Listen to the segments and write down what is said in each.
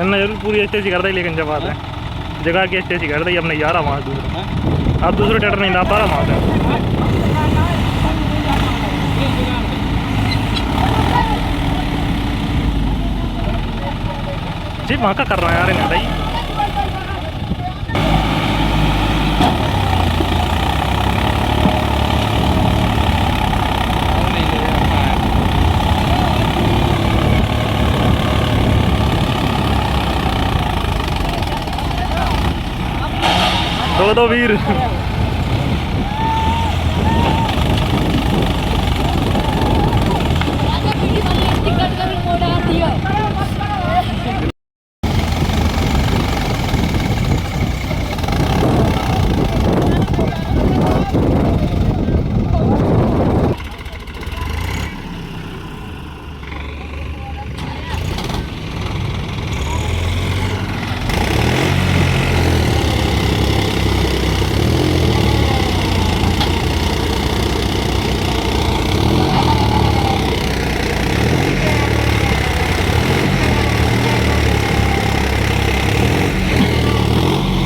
मैंने जरूर पूरी अच्छी कर दी, लेकिन जब बात है जगह की अच्छी कर दी, अब नहीं जा रहा वहाँ दूसरे, अब दूसरे ट्रैक्टर नहीं ला पा रहा वहाँ से। जी वहाँ का कर रहा है यार इन्हें भाई। दो वीर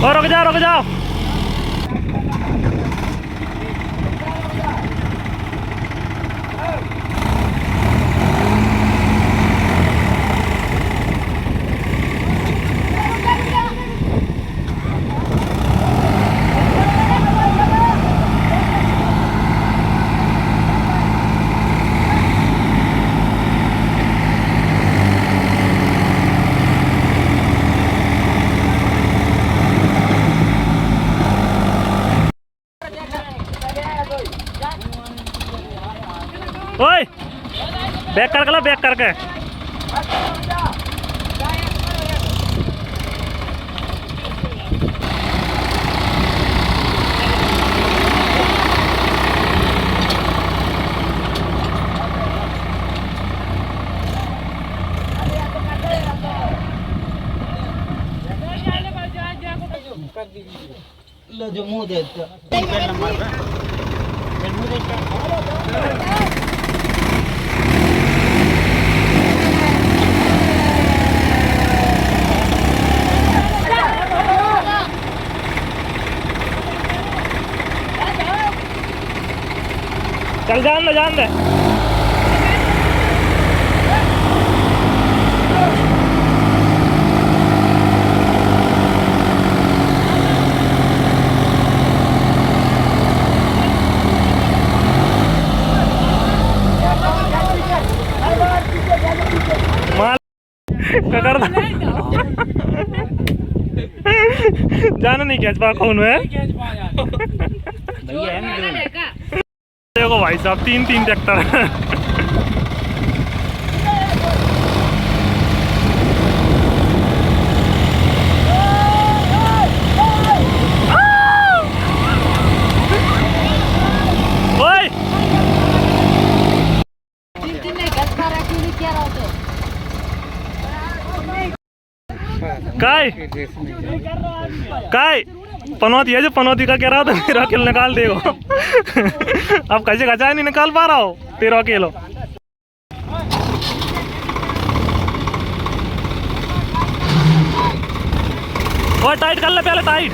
और रुक जाओ रुक जाओ। ओए बैक करके ला, बैक करके। जो मुंह दे चल जान दे जान दे। कर जाना नहीं खींच पा कौन है देखो भाई साहब, तीन ट्रैक्टर काय पनौती है, जो पनौती का कह रहा था तेरा अकेले निकाल देगा। अब कैसे खचा नहीं निकाल पा रहा हो तेरा अकेलो। और टाइट कर ले पहले, टाइट।